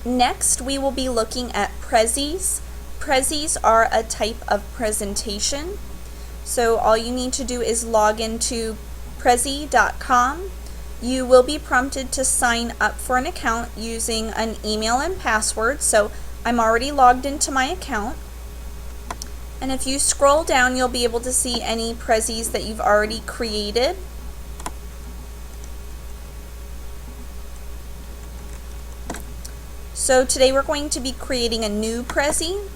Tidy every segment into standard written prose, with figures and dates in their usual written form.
Next, we will be looking at Prezis. Prezis are a type of presentation. So all you need to do is log into Prezi.com. You will be prompted to sign up for an account using an email and password. So I'm already logged into my account. And if you scroll down, you'll be able to see any Prezis that you've already created. So today we're going to be creating a new Prezi.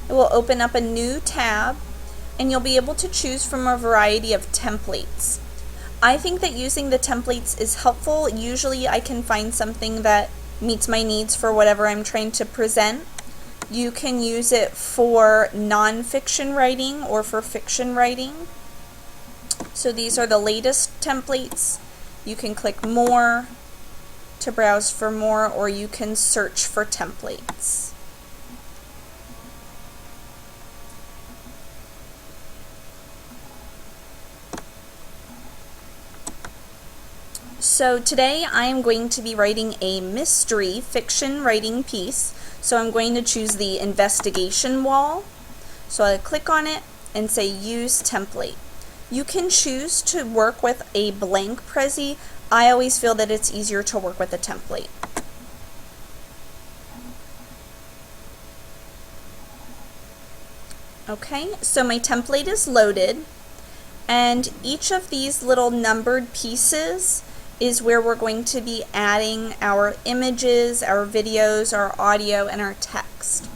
It will open up a new tab and you'll be able to choose from a variety of templates. I think that using the templates is helpful. Usually I can find something that meets my needs for whatever I'm trying to present. You can use it for non-fiction writing or for fiction writing. So these are the latest templates. You can click more to browse for more, or you can search for templates. So today I am going to be writing a mystery fiction writing piece. So I'm going to choose the investigation wall. So I click on it and say use template. You can choose to work with a blank Prezi. I always feel that it's easier to work with a template. Okay, so my template is loaded, and each of these little numbered pieces is where we're going to be adding our images, our videos, our audio, and our text.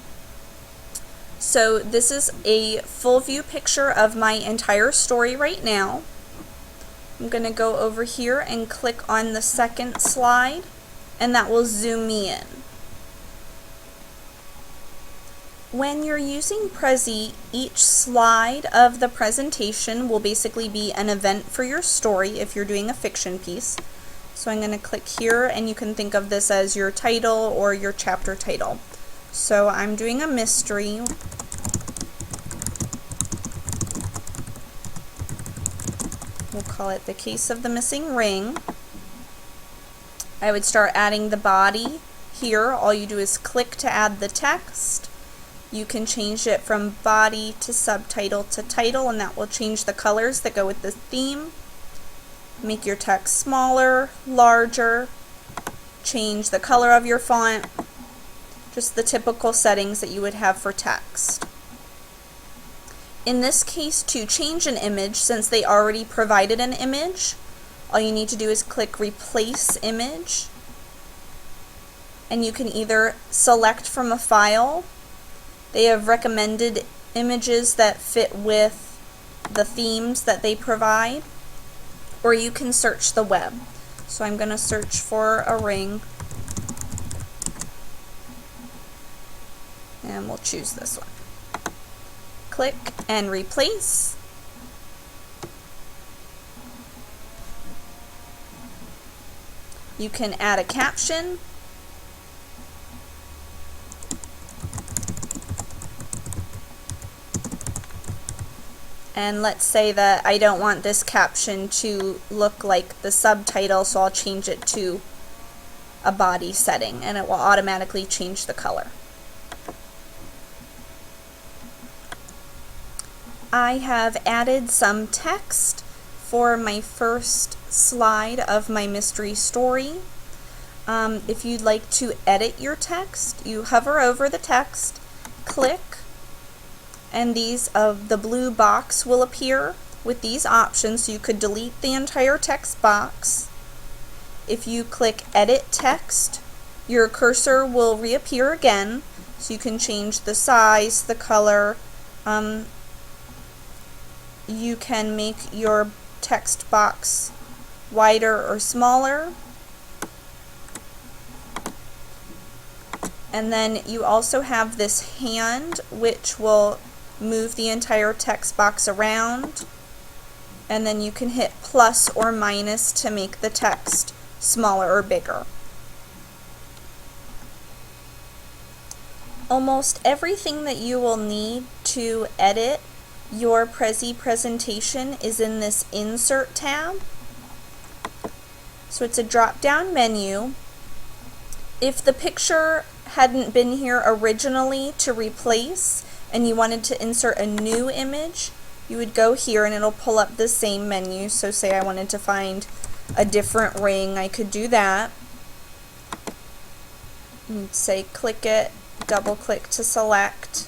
So this is a full view picture of my entire story right now. I'm going to go over here and click on the second slide, and that will zoom me in. When you're using Prezi, each slide of the presentation will basically be an event for your story if you're doing a fiction piece. So I'm going to click here, and you can think of this as your title or your chapter title. So I'm doing a mystery. We'll call it The Case of the Missing Ring. I would start adding the body here. All you do is click to add the text. You can change it from body to subtitle to title, and that will change the colors that go with the theme. Make your text smaller, larger, change the color of your font, just the typical settings that you would have for text. In this case, to change an image, since they already provided an image, all you need to do is click Replace Image, and you can either select from a file. They have recommended images that fit with the themes that they provide, or you can search the web. So I'm going to search for a ring, and we'll choose this one. Click and replace. You can add a caption. And let's say that I don't want this caption to look like the subtitle, so I'll change it to a body setting, and it will automatically change the color. I have added some text for my first slide of my mystery story. If you'd like to edit your text, you hover over the text, click, and the blue box will appear with these options. So you could delete the entire text box. If you click Edit Text, your cursor will reappear again, so you can change the size, the color. You can make your text box wider or smaller. And then you also have this hand, which will move the entire text box around. And then you can hit plus or minus to make the text smaller or bigger. Almost everything that you will need to edit your Prezi presentation is in this Insert tab. So it's a drop-down menu. If the picture hadn't been here originally to replace and you wanted to insert a new image, you would go here and it'll pull up the same menu. So say I wanted to find a different ring, I could do that. And say click it, double click to select.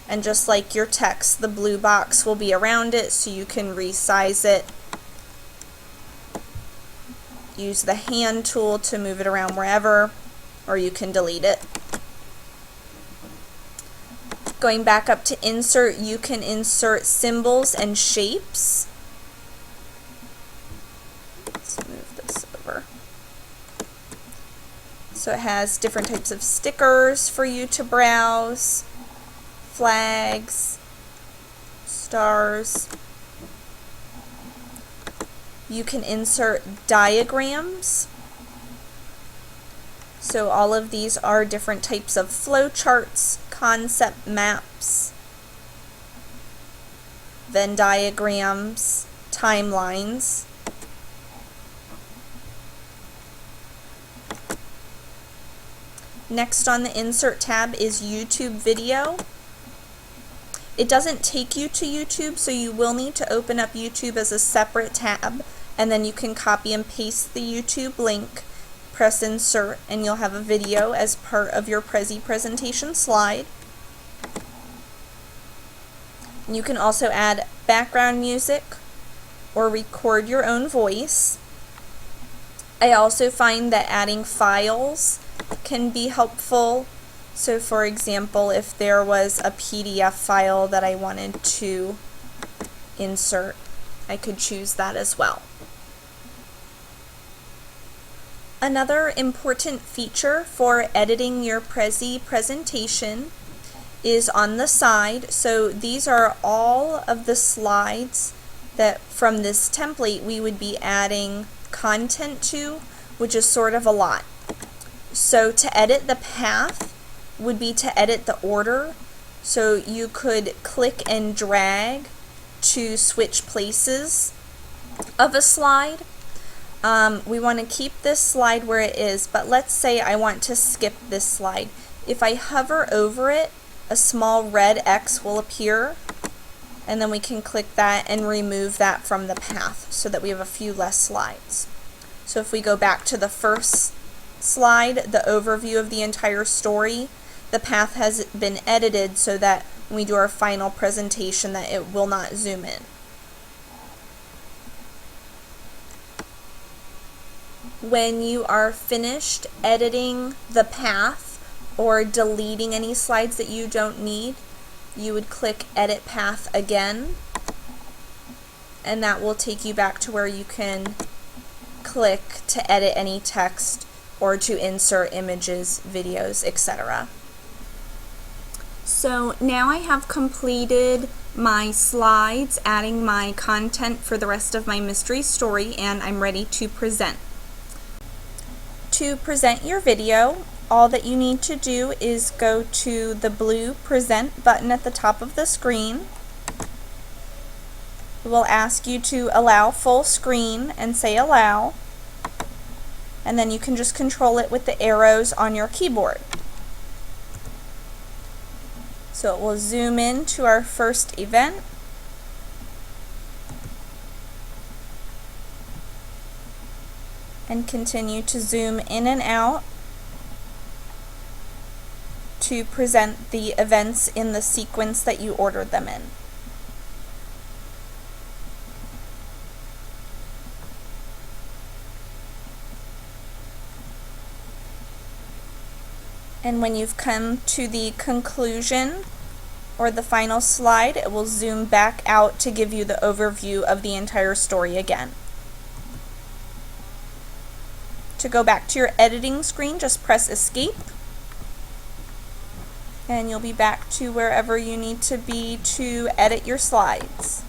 And just like your text, the blue box will be around it so you can resize it. Use the hand tool to move it around wherever, or you can delete it. Going back up to insert, you can insert symbols and shapes. Let's move this over. So it has different types of stickers for you to browse, flags, stars. You can insert diagrams. So all of these are different types of flowcharts, concept maps, Venn diagrams, timelines. Next on the Insert tab is YouTube Video. It doesn't take you to YouTube, so you will need to open up YouTube as a separate tab, and then you can copy and paste the YouTube link, press Insert, and you'll have a video as part of your Prezi presentation slide. You can also add background music or record your own voice. I also find that adding files can be helpful. So for example, if there was a PDF file that I wanted to insert, I could choose that as well. Another important feature for editing your Prezi presentation is on the side. So these are all of the slides that from this template we would be adding content to, which is sort of a lot. So to edit the path would be to edit the order. So you could click and drag to switch places of a slide. We want to keep this slide where it is, but let's say I want to skip this slide. If I hover over it, a small red X will appear, and then we can click that and remove that from the path so that we have a few less slides. So if we go back to the first slide, the overview of the entire story, the path has been edited so that when we do our final presentation that it will not zoom in. When you are finished editing the path or deleting any slides that you don't need, you would click Edit Path again, and that will take you back to where you can click to edit any text or to insert images, videos, etc. So now I have completed my slides, adding my content for the rest of my mystery story, and I'm ready to present. To present your video, all that you need to do is go to the blue Present button at the top of the screen. It will ask you to allow full screen and say allow, and then you can just control it with the arrows on your keyboard. So it will zoom in to our first event. And continue to zoom in and out to present the events in the sequence that you ordered them in. And when you've come to the conclusion or the final slide, it will zoom back out to give you the overview of the entire story again. To go back to your editing screen, just press Escape, and you'll be back to wherever you need to be to edit your slides.